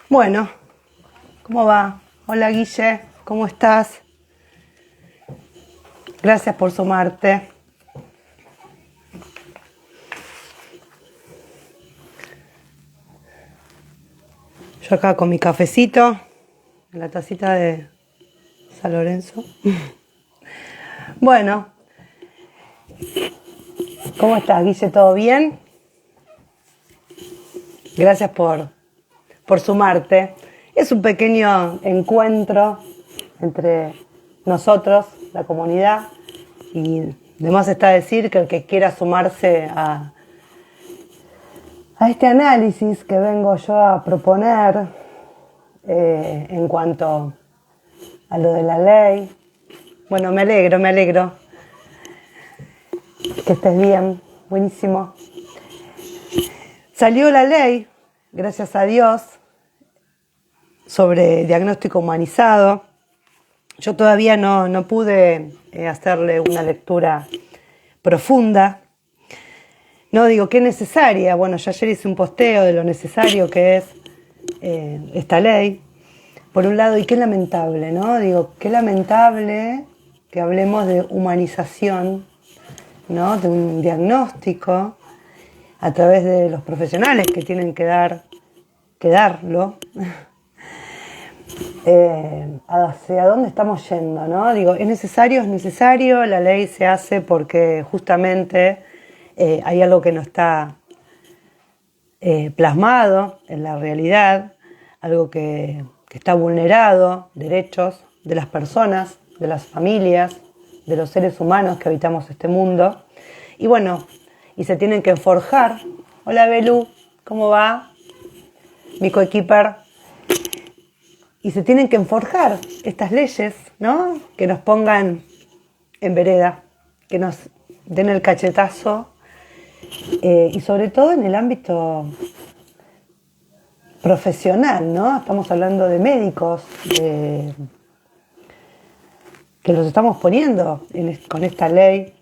Bueno, ¿cómo va? Hola Guille, ¿cómo estás? Gracias por sumarte. Yo acá con mi cafecito, en la tacita de San Lorenzo. Bueno, ¿cómo estás, Guille? ¿Todo bien? Gracias por sumarte. Es un pequeño encuentro entre nosotros, la comunidad, y además está decir que el que quiera sumarse a este análisis que vengo yo a proponer en cuanto a lo de la ley. Bueno, me alegro que estés bien, buenísimo. Salió la ley, gracias a Dios, sobre diagnóstico humanizado. Yo todavía no pude hacerle una lectura profunda. No digo qué necesaria. Bueno, yo ayer hice un posteo de lo necesario que es esta ley. Por un lado, y qué lamentable, ¿no? Digo, qué lamentable que hablemos de humanización, ¿no? De un diagnóstico a través de los profesionales que tienen que darlo. Hacia dónde estamos yendo, ¿no? Digo, es necesario, la ley se hace porque justamente hay algo que no está plasmado en la realidad, algo que está vulnerado, derechos de las personas, de las familias, de los seres humanos que habitamos este mundo. Y bueno, y se tienen que forjar. Hola Belu, ¿cómo va? Mi coequiper. Y se tienen que forjar estas leyes, ¿no? Que nos pongan en vereda, que nos den el cachetazo y sobre todo en el ámbito profesional, ¿no? Estamos hablando de médicos que los estamos poniendo con esta ley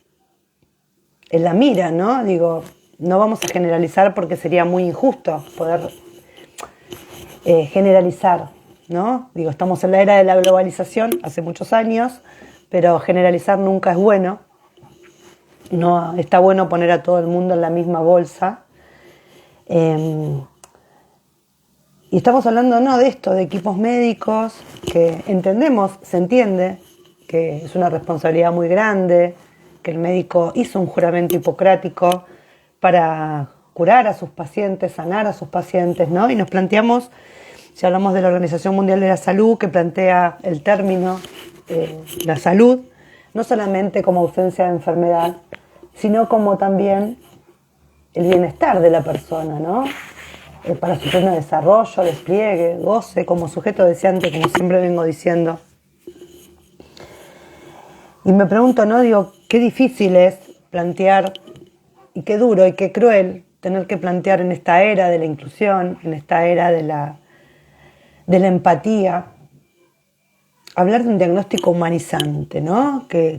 en la mira, ¿no? Digo, no vamos a generalizar porque sería muy injusto poder generalizar, ¿no? Digo, estamos en la era de la globalización hace muchos años, pero generalizar nunca es bueno. No está bueno poner a todo el mundo en la misma bolsa. Y estamos hablando no de esto, de equipos médicos, que entendemos, se entiende que es una responsabilidad muy grande, que el médico hizo un juramento hipocrático para curar a sus pacientes, sanar a sus pacientes, ¿no? Y nos planteamos, si hablamos de la Organización Mundial de la Salud, que plantea el término la salud, no solamente como ausencia de enfermedad, sino como también el bienestar de la persona, ¿no? Para su pleno desarrollo, despliegue, goce, como sujeto deseante, como siempre vengo diciendo. Y me pregunto, ¿no? Digo, qué difícil es plantear, y qué duro y qué cruel tener que plantear en esta era de la inclusión, en esta era de la empatía, hablar de un diagnóstico humanizante, ¿no? Que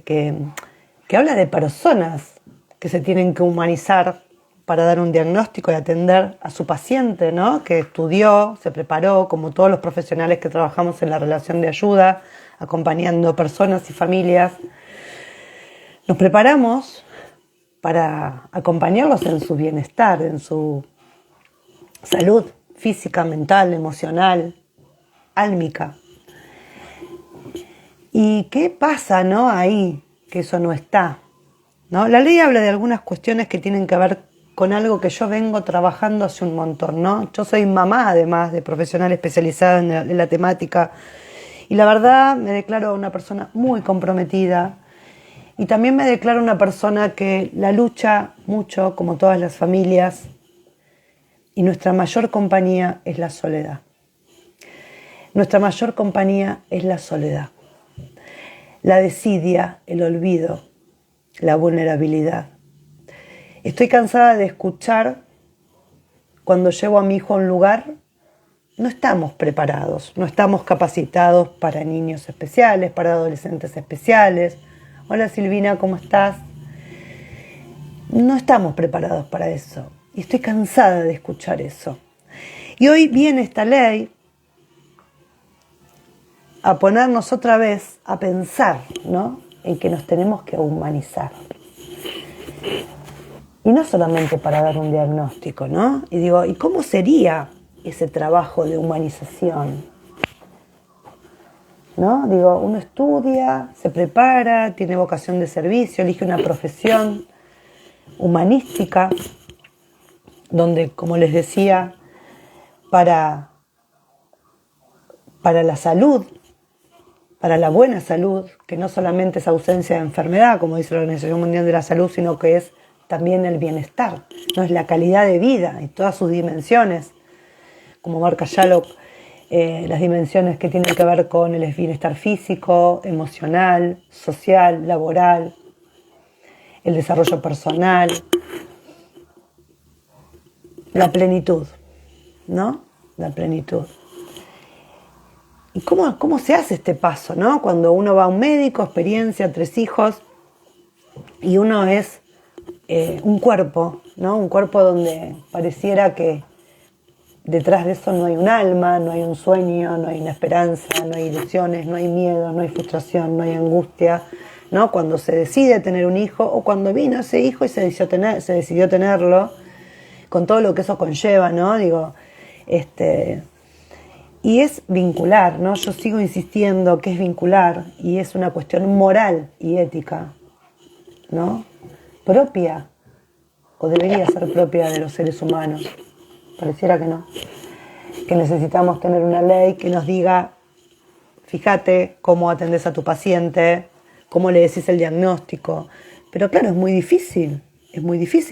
habla de personas que se tienen que humanizar para dar un diagnóstico y atender a su paciente, ¿no? Que estudió, se preparó, como todos los profesionales que trabajamos en la relación de ayuda, acompañando personas y familias. Nos preparamos para acompañarlos en su bienestar, en su salud física, mental, emocional, álmica. ¿Y qué pasa, no, ahí, que eso no está? ¿No? La ley habla de algunas cuestiones que tienen que ver con algo que yo vengo trabajando hace un montón, ¿no? Yo soy mamá, además de profesional especializada en la temática, y la verdad me declaro una persona muy comprometida y también me declaro una persona que la lucha mucho, como todas las familias, y nuestra mayor compañía es la soledad. Nuestra mayor compañía es la soledad, la desidia, el olvido, la vulnerabilidad. Estoy cansada de escuchar cuando llevo a mi hijo a un lugar, no estamos preparados, no estamos capacitados para niños especiales, para adolescentes especiales. Hola Silvina, ¿cómo estás? No estamos preparados para eso y estoy cansada de escuchar eso. Y hoy viene esta ley a ponernos otra vez a pensar, ¿no?, en que nos tenemos que humanizar. Y no solamente para dar un diagnóstico, ¿no? Y digo, ¿y cómo sería ese trabajo de humanización? ¿No? Digo, uno estudia, se prepara, tiene vocación de servicio, elige una profesión humanística, donde, como les decía, para la salud, para la buena salud, que no solamente es ausencia de enfermedad, como dice la Organización Mundial de la Salud, sino que es también el bienestar, no es la calidad de vida y todas sus dimensiones, como marca Shalok, las dimensiones que tienen que ver con el bienestar físico, emocional, social, laboral, el desarrollo personal, la plenitud, ¿no? La plenitud. ¿Y cómo se hace este paso, ¿no? Cuando uno va a un médico, experiencia, 3 hijos, y uno es un cuerpo, ¿no? Un cuerpo donde pareciera que detrás de eso no hay un alma, no hay un sueño, no hay una esperanza, no hay ilusiones, no hay miedo, no hay frustración, no hay angustia, ¿no? Cuando se decide tener un hijo o cuando vino ese hijo y se decidió tenerlo, con todo lo que eso conlleva, ¿no? Digo, y es vincular, ¿no? Yo sigo insistiendo que es vincular y es una cuestión moral y ética, ¿no? Propia, o debería ser propia de los seres humanos. Pareciera que no. Que necesitamos tener una ley que nos diga, fíjate cómo atendés a tu paciente, cómo le decís el diagnóstico. Pero claro, es muy difícil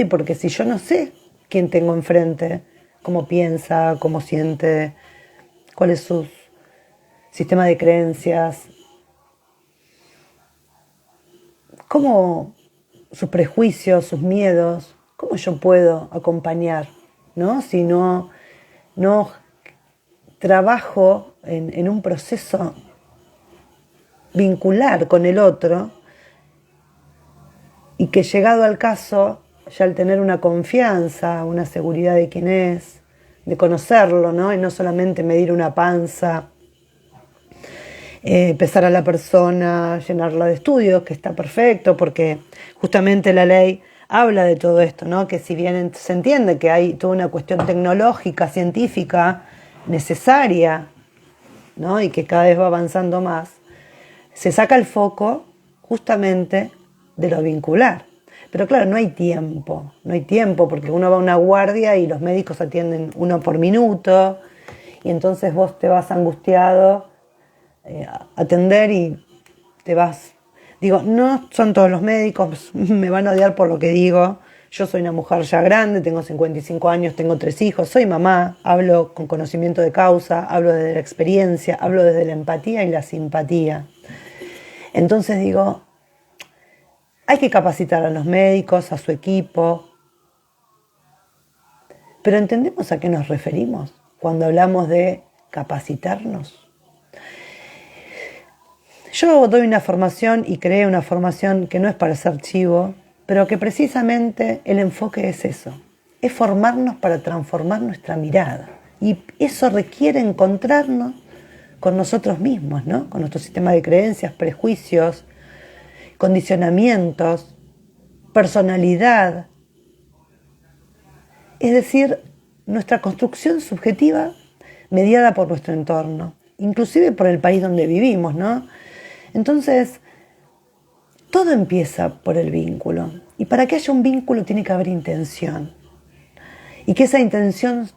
porque si yo no sé quién tengo enfrente, cómo piensa, cómo siente, cuál es su sistema de creencias, cómo sus prejuicios, sus miedos, cómo yo puedo acompañar, ¿no? Si no trabajo en un proceso vincular con el otro y que llegado al caso, ya al tener una confianza, una seguridad de quién es, de conocerlo, ¿no? Y no solamente medir una panza, pesar a la persona, llenarla de estudios, que está perfecto, porque justamente la ley habla de todo esto, ¿no? Que si bien se entiende que hay toda una cuestión tecnológica, científica, necesaria, ¿no? Y que cada vez va avanzando más, se saca el foco justamente de lo vincular. Pero claro, no hay tiempo porque uno va a una guardia y los médicos atienden 1 por minuto y entonces vos te vas angustiado a atender y te vas. Digo, no son todos los médicos, me van a odiar por lo que digo. Yo soy una mujer ya grande, tengo 55 años, tengo 3 hijos, soy mamá, hablo con conocimiento de causa, hablo desde la experiencia, hablo desde la empatía y la simpatía. Entonces digo, hay que capacitar a los médicos, a su equipo, pero ¿entendemos a qué nos referimos cuando hablamos de capacitarnos? Yo doy una formación y creé una formación que no es para ser chivo, pero que precisamente el enfoque es eso, es formarnos para transformar nuestra mirada. Y eso requiere encontrarnos con nosotros mismos, ¿no? Con nuestro sistema de creencias, prejuicios, condicionamientos, personalidad. Es decir, nuestra construcción subjetiva mediada por nuestro entorno, inclusive por el país donde vivimos, ¿no? Entonces, todo empieza por el vínculo. Y para que haya un vínculo tiene que haber intención. Y que esa intención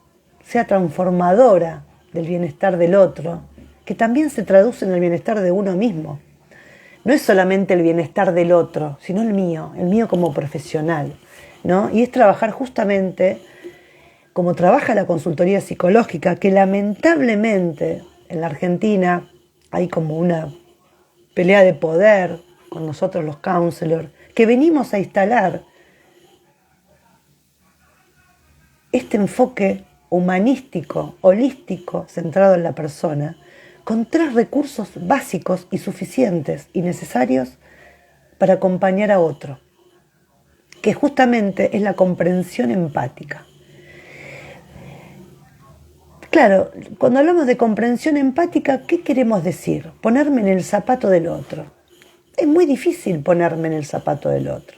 sea transformadora del bienestar del otro, que también se traduce en el bienestar de uno mismo. No es solamente el bienestar del otro, sino el mío como profesional, ¿no? Y es trabajar justamente como trabaja la consultoría psicológica, que lamentablemente en la Argentina hay como una pelea de poder con nosotros los counselors, que venimos a instalar este enfoque humanístico, holístico, centrado en la persona, con 3 recursos básicos y suficientes y necesarios para acompañar a otro, que justamente es la comprensión empática. Claro, cuando hablamos de comprensión empática, ¿qué queremos decir? Ponerme en el zapato del otro. Es muy difícil ponerme en el zapato del otro.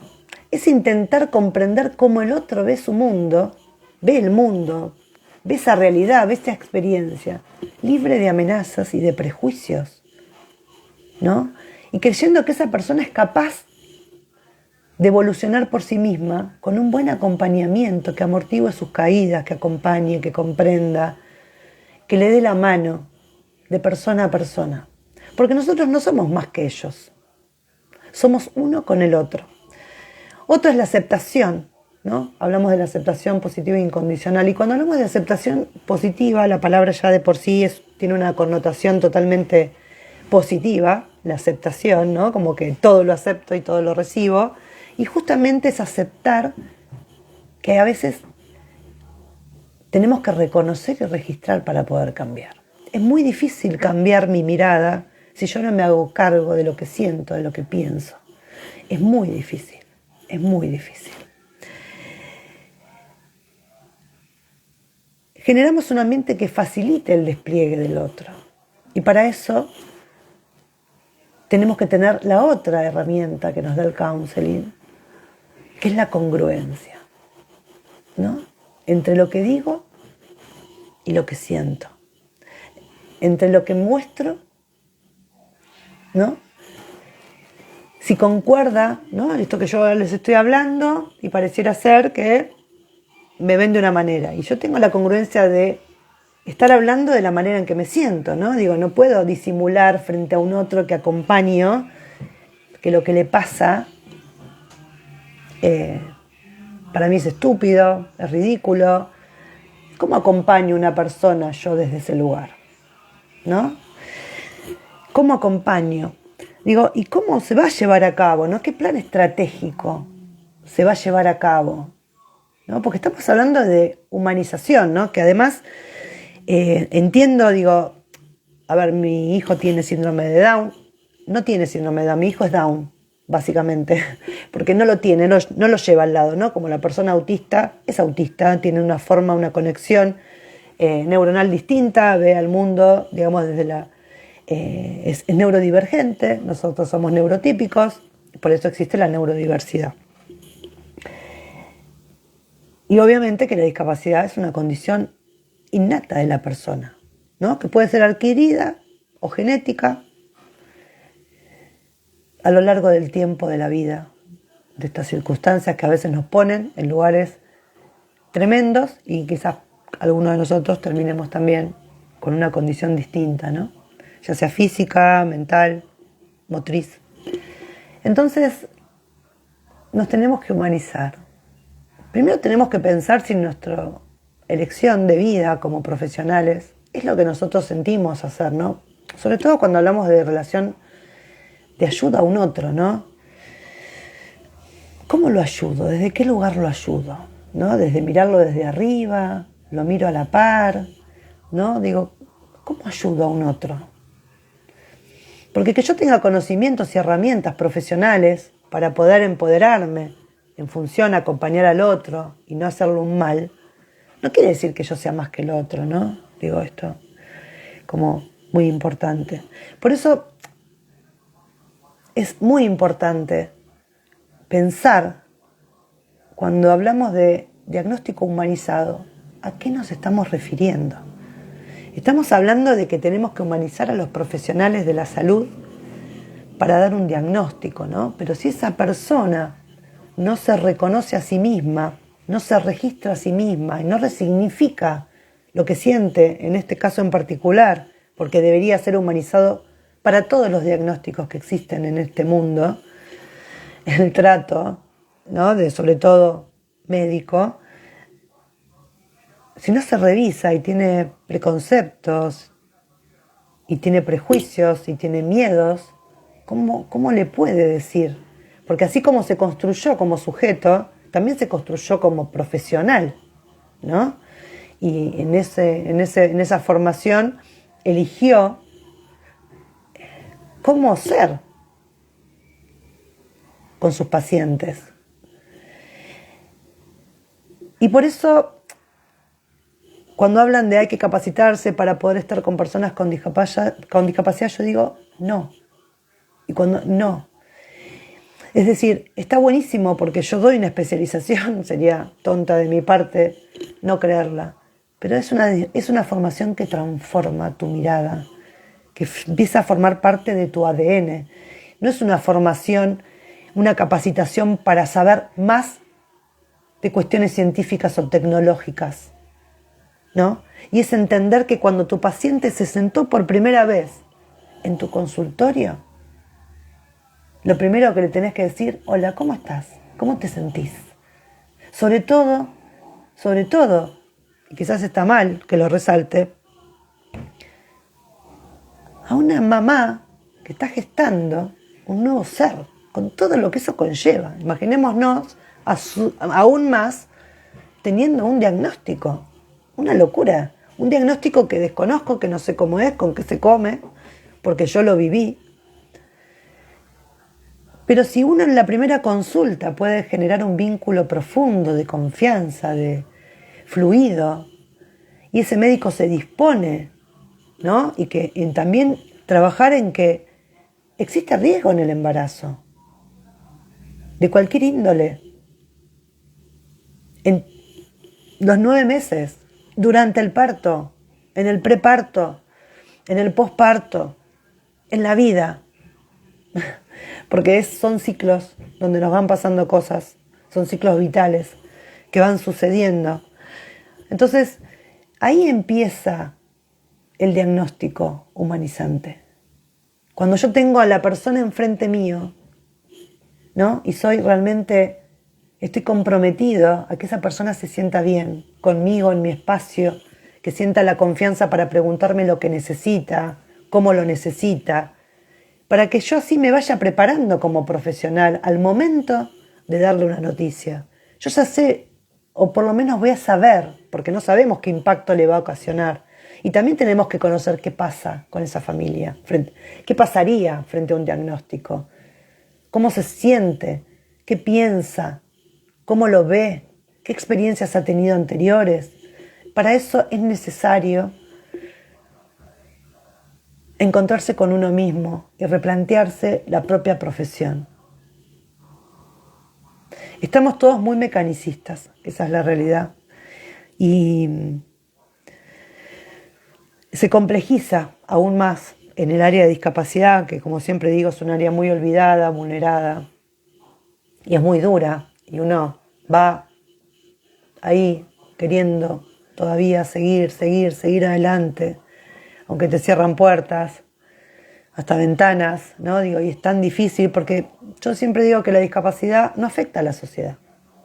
Es intentar comprender cómo el otro ve su mundo, ve el mundo, ve esa realidad, ve esa experiencia, libre de amenazas y de prejuicios, ¿no? Y creyendo que esa persona es capaz de evolucionar por sí misma con un buen acompañamiento que amortigue sus caídas, que acompañe, que comprenda, que le dé la mano de persona a persona. Porque nosotros no somos más que ellos. Somos uno con el otro. Otro es la aceptación, ¿no? Hablamos de la aceptación positiva e incondicional. Y cuando hablamos de aceptación positiva, la palabra ya de por sí tiene una connotación totalmente positiva, la aceptación, ¿no? Como que todo lo acepto y todo lo recibo. Y justamente es aceptar que a veces tenemos que reconocer y registrar para poder cambiar. Es muy difícil cambiar mi mirada si yo no me hago cargo de lo que siento, de lo que pienso. Es muy difícil, es muy difícil. Generamos un ambiente que facilite el despliegue del otro. Y para eso tenemos que tener la otra herramienta que nos da el counseling, que es la congruencia, ¿no? Entre lo que digo y lo que siento. Entre lo que muestro, ¿no? Si concuerda, ¿no? Esto que yo les estoy hablando y pareciera ser que me ven de una manera. Y yo tengo la congruencia de estar hablando de la manera en que me siento, ¿no? Digo, no puedo disimular frente a un otro que acompaño que lo que le pasa para mí es estúpido, es ridículo. ¿Cómo acompaño a una persona yo desde ese lugar? ¿No? ¿Cómo acompaño? Digo, ¿y cómo se va a llevar a cabo? ¿No? ¿Qué plan estratégico se va a llevar a cabo? ¿No? Porque estamos hablando de humanización, ¿no? Que además entiendo, digo, a ver, mi hijo tiene síndrome de Down, no tiene síndrome de Down, mi hijo es Down, básicamente, porque no lo tiene, no lo lleva al lado, ¿no? Como la persona autista es autista, tiene una forma, una conexión neuronal distinta, ve al mundo, digamos, desde es neurodivergente, nosotros somos neurotípicos, por eso existe la neurodiversidad. Y obviamente que la discapacidad es una condición innata de la persona, ¿no? Que puede ser adquirida o genética a lo largo del tiempo de la vida, de estas circunstancias que a veces nos ponen en lugares tremendos y quizás algunos de nosotros terminemos también con una condición distinta, ¿no? Ya sea física, mental, motriz. Entonces, nos tenemos que humanizar. Primero tenemos que pensar si nuestra elección de vida como profesionales es lo que nosotros sentimos hacer, ¿no? Sobre todo cuando hablamos de relación de ayuda a un otro, ¿no? ¿Cómo lo ayudo? ¿Desde qué lugar lo ayudo? ¿No? Desde mirarlo desde arriba, lo miro a la par, ¿no? Digo, ¿cómo ayudo a un otro? Porque que yo tenga conocimientos y herramientas profesionales para poder empoderarme en función a acompañar al otro y no hacerle un mal, no quiere decir que yo sea más que el otro, ¿no? Digo esto como muy importante. Por eso es muy importante pensar, cuando hablamos de diagnóstico humanizado, ¿a qué nos estamos refiriendo? Estamos hablando de que tenemos que humanizar a los profesionales de la salud para dar un diagnóstico, ¿no? Pero si esa persona no se reconoce a sí misma, no se registra a sí misma y no resignifica lo que siente, en este caso en particular, porque debería ser humanizado para todos los diagnósticos que existen en este mundo, el trato, ¿no? De sobre todo médico, si no se revisa y tiene preconceptos y tiene prejuicios y tiene miedos, ¿cómo le puede decir? Porque así como se construyó como sujeto, también se construyó como profesional, ¿no? Y en esa formación eligió cómo ser con sus pacientes. Y por eso, Cuando hablan de hay que capacitarse para poder estar con personas con discapacidad, yo digo no. Y cuando no. Es decir, está buenísimo porque yo doy una especialización, sería tonta de mi parte no creerla, pero es una formación que transforma tu mirada, que empieza a formar parte de tu ADN. No es una formación, una capacitación para saber más de cuestiones científicas o tecnológicas, ¿no? Y es entender que cuando tu paciente se sentó por primera vez en tu consultorio, lo primero que le tenés que decir, hola, ¿cómo estás? ¿Cómo te sentís? Sobre todo, y quizás está mal que lo resalte, a una mamá que está gestando un nuevo ser, con todo lo que eso conlleva. Imaginémonos aún más teniendo un diagnóstico, una locura, un diagnóstico que desconozco, que no sé cómo es, con qué se come, porque yo lo viví. Pero si uno en la primera consulta puede generar un vínculo profundo de confianza, de fluido, y ese médico se dispone, ¿no? Y también trabajar en que existe riesgo en el embarazo, de cualquier índole, en los 9 meses, durante el parto, en el preparto, en el posparto, en la vida. Porque son ciclos donde nos van pasando cosas, son ciclos vitales que van sucediendo. Entonces, ahí empieza el diagnóstico humanizante. Cuando yo tengo a la persona enfrente mío, ¿no? Y estoy comprometido a que esa persona se sienta bien conmigo, en mi espacio, que sienta la confianza para preguntarme lo que necesita, cómo lo necesita, para que yo así me vaya preparando como profesional al momento de darle una noticia. Yo ya sé, o por lo menos voy a saber, porque no sabemos qué impacto le va a ocasionar. Y también tenemos que conocer qué pasa con esa familia, qué pasaría frente a un diagnóstico, cómo se siente, qué piensa, cómo lo ve, qué experiencias ha tenido anteriores. Para eso es necesario encontrarse con uno mismo y replantearse la propia profesión. Estamos todos muy mecanicistas, esa es la realidad. Y se complejiza aún más en el área de discapacidad, que como siempre digo es un área muy olvidada, vulnerada, y es muy dura, y uno va ahí queriendo todavía seguir adelante, aunque te cierran puertas, hasta ventanas, ¿no? Digo, y es tan difícil porque yo siempre digo que la discapacidad no afecta a la sociedad.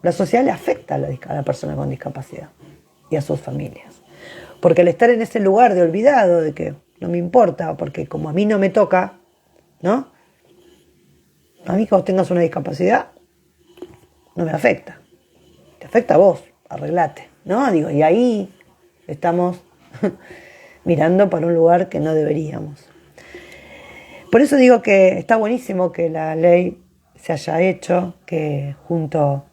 La sociedad le afecta a la persona con discapacidad y a sus familias. Porque al estar en ese lugar de olvidado, de que no me importa, porque como a mí no me toca, ¿no? A mí que vos tengas una discapacidad, no me afecta. Te afecta a vos, arreglate, ¿no? Digo, y ahí estamos mirando para un lugar que no deberíamos. Por eso digo que está buenísimo que la ley se haya hecho, que junto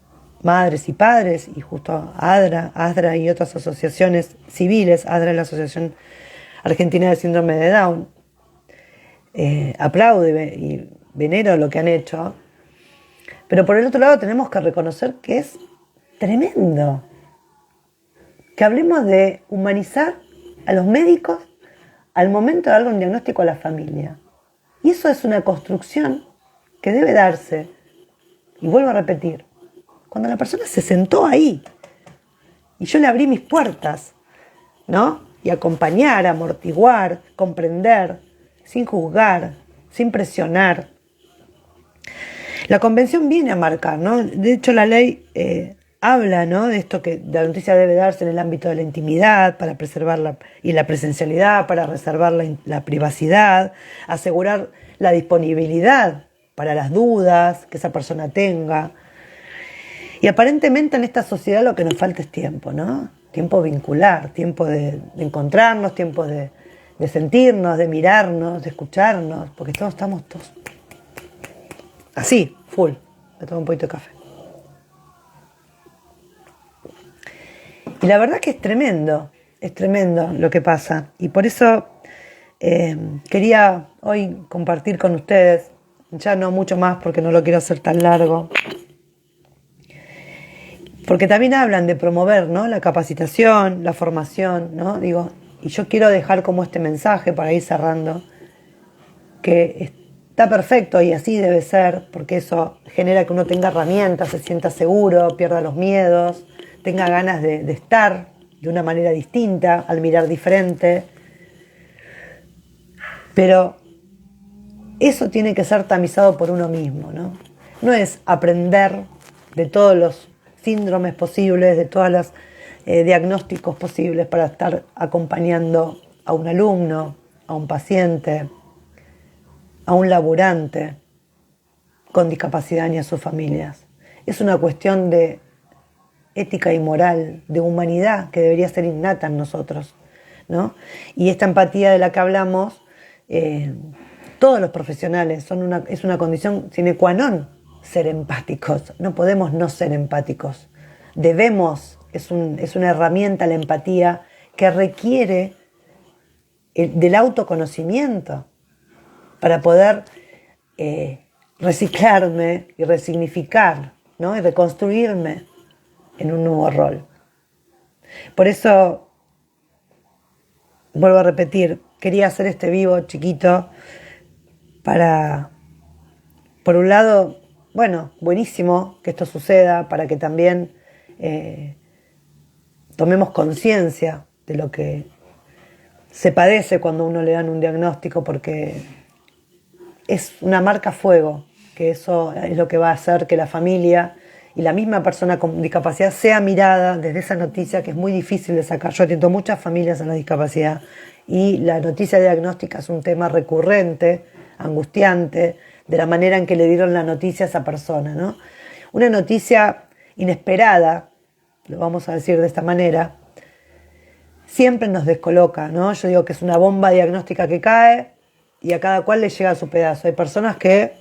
madres y padres y justo ADRA y otras asociaciones civiles, ADRA es la Asociación Argentina de Síndrome de Down, aplaude y venero lo que han hecho, pero por el otro lado tenemos que reconocer que es tremendo que hablemos de humanizar a los médicos al momento de darle un diagnóstico a la familia. Y eso es una construcción que debe darse, y vuelvo a repetir, cuando la persona se sentó ahí y yo le abrí mis puertas, ¿no? Y acompañar, amortiguar, comprender, sin juzgar, sin presionar. La convención viene a marcar, ¿no? De hecho, la ley habla, ¿no? De esto que la noticia debe darse en el ámbito de la intimidad para preservar la presencialidad, para reservar la privacidad, asegurar la disponibilidad para las dudas que esa persona tenga. Y aparentemente en esta sociedad lo que nos falta es tiempo, ¿no? Tiempo vincular, tiempo de encontrarnos, tiempo de sentirnos, de mirarnos, de escucharnos, porque todos estamos todos así, full. Me tomo un poquito de café. Y la verdad que es tremendo es tremendo lo que pasa. Y por eso quería hoy compartir con ustedes, ya no mucho más porque no lo quiero hacer tan largo, porque también hablan de promover, ¿no?, la capacitación, la formación, ¿no? Digo, y yo quiero dejar como este mensaje para ir cerrando, que está perfecto y así debe ser, porque eso genera que uno tenga herramientas, se sienta seguro, pierda los miedos, tenga ganas de estar de una manera distinta, al mirar diferente. Pero eso tiene que ser tamizado por uno mismo, ¿no? No es aprender de todos los síndromes posibles, de todos los diagnósticos posibles para estar acompañando a un alumno, a un paciente, a un laburante con discapacidad ni a sus familias. Es una cuestión de ética y moral, de humanidad que debería ser innata en nosotros, ¿no? Y esta empatía de la que hablamos, todos los profesionales es una condición sine qua non ser empáticos. No podemos no ser empáticos. Debemos, es una herramienta la empatía que requiere del autoconocimiento para poder reciclarme y resignificar, ¿no?, y reconstruirme en un nuevo rol. Por eso, vuelvo a repetir, quería hacer este vivo chiquito para, por un lado, bueno, buenísimo que esto suceda, para que también tomemos conciencia de lo que se padece cuando a uno le dan un diagnóstico, porque es una marca a fuego, que eso es lo que va a hacer que la familia y la misma persona con discapacidad sea mirada desde esa noticia que es muy difícil de sacar. Yo atiendo muchas familias en la discapacidad y la noticia diagnóstica es un tema recurrente, angustiante, de la manera en que le dieron la noticia a esa persona, ¿no? Una noticia inesperada, lo vamos a decir de esta manera, siempre nos descoloca, ¿no? Yo digo que es una bomba diagnóstica que cae y a cada cual le llega su pedazo. Hay personas que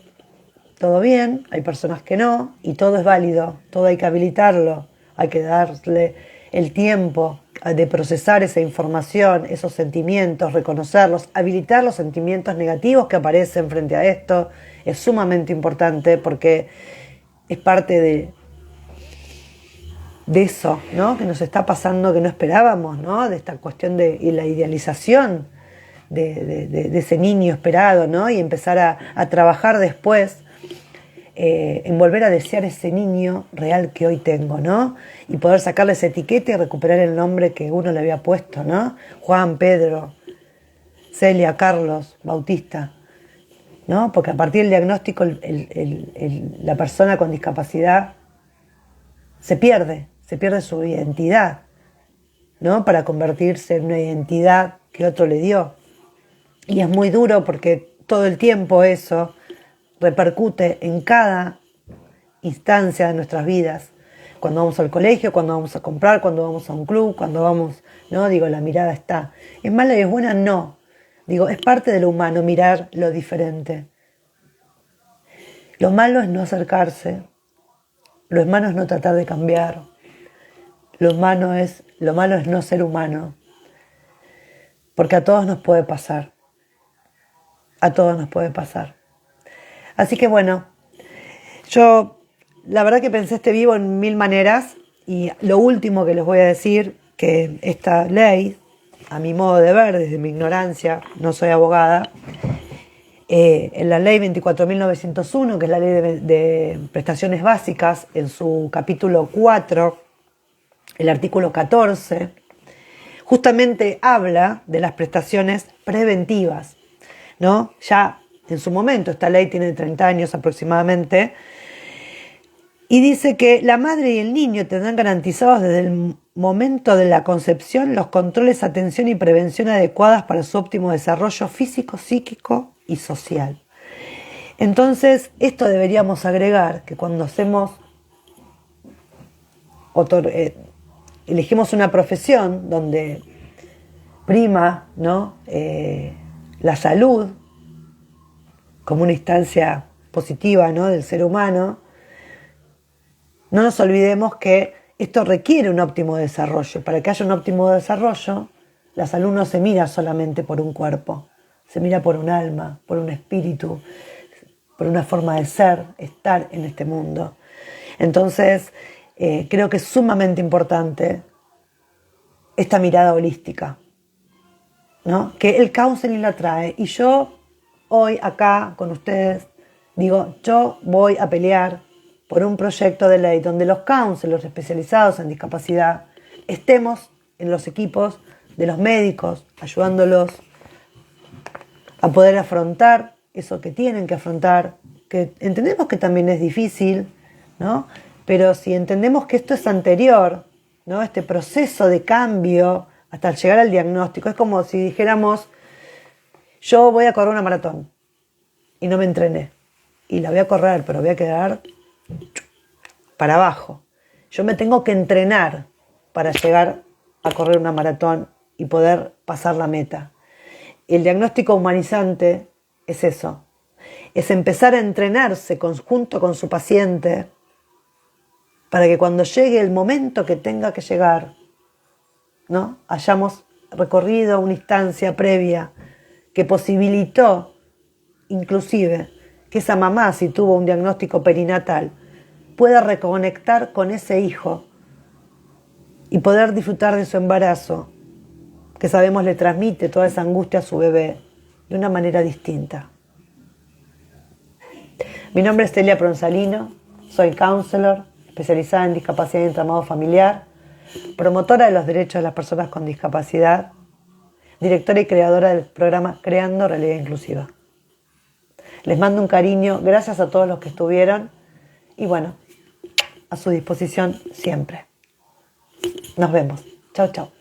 todo bien, hay personas que no, y todo es válido, todo hay que habilitarlo, hay que darle el tiempo de procesar esa información, esos sentimientos, reconocerlos, habilitar los sentimientos negativos que aparecen frente a esto. Es sumamente importante porque es parte de eso, ¿no?, que nos está pasando, que no esperábamos, ¿no?, de esta cuestión de la idealización de ese niño esperado, ¿no?, y empezar a trabajar después en volver a desear ese niño real que hoy tengo, ¿no?, y poder sacarle esa etiqueta y recuperar el nombre que uno le había puesto, ¿no?, Juan, Pedro, Celia, Carlos, Bautista, ¿no?, porque a partir del diagnóstico la persona con discapacidad se pierde su identidad, ¿no?, para convertirse en una identidad que otro le dio. Y es muy duro porque todo el tiempo eso repercute en cada instancia de nuestras vidas. Cuando vamos al colegio, cuando vamos a comprar, cuando vamos a un club, cuando vamos, ¿no? Digo, la mirada está. ¿Es mala y es buena? No. Digo, es parte de lo humano mirar lo diferente. Lo malo es no acercarse. Lo malo es no tratar de cambiar. Lo malo es no ser humano. Porque a todos nos puede pasar. A todos nos puede pasar. Así que bueno, yo la verdad que pensé este vivo en mil maneras y lo último que les voy a decir, que esta ley, a mi modo de ver, desde mi ignorancia, no soy abogada, en la ley 24.901, que es la ley de prestaciones básicas, en su capítulo 4, el artículo 14, justamente habla de las prestaciones preventivas, ¿no? Ya en su momento, esta ley tiene 30 años aproximadamente, y dice que la madre y el niño tendrán garantizados desde el momento de la concepción los controles, atención y prevención adecuadas para su óptimo desarrollo físico, psíquico y social. Entonces, esto deberíamos agregar, que cuando elegimos una profesión donde prima, ¿no?, la salud como una instancia positiva, ¿no?, del ser humano, no nos olvidemos que esto requiere un óptimo desarrollo. Para que haya un óptimo desarrollo, la salud no se mira solamente por un cuerpo, se mira por un alma, por un espíritu, por una forma de ser, estar en este mundo. Entonces, creo que es sumamente importante esta mirada holística, ¿no? Que el counseling la trae. Y yo, hoy, acá, con ustedes, digo, yo voy a pelear por un proyecto de ley donde los counselors especializados en discapacidad estemos en los equipos de los médicos, ayudándolos a poder afrontar eso que tienen que afrontar, que entendemos que también es difícil, ¿no? Pero si entendemos que esto es anterior, ¿no? Este proceso de cambio hasta llegar al diagnóstico, es como si dijéramos, yo voy a correr una maratón y no me entrené, y la voy a correr, pero voy a quedar para abajo. Yo me tengo que entrenar para llegar a correr una maratón y poder pasar la meta. El diagnóstico humanizante es eso, es empezar a entrenarse junto con su paciente para que cuando llegue el momento que tenga que llegar, ¿no? Hayamos recorrido una instancia previa que posibilitó inclusive que esa mamá, si tuvo un diagnóstico perinatal, pueda reconectar con ese hijo y poder disfrutar de su embarazo, que sabemos le transmite toda esa angustia a su bebé de una manera distinta. Mi nombre es Celia Pronsalino, soy counselor, especializada en discapacidad y entramado familiar, promotora de los derechos de las personas con discapacidad, directora y creadora del programa Creando Realidad Inclusiva. Les mando un cariño, gracias a todos los que estuvieron y bueno, a su disposición siempre. Nos vemos. Chau, chau.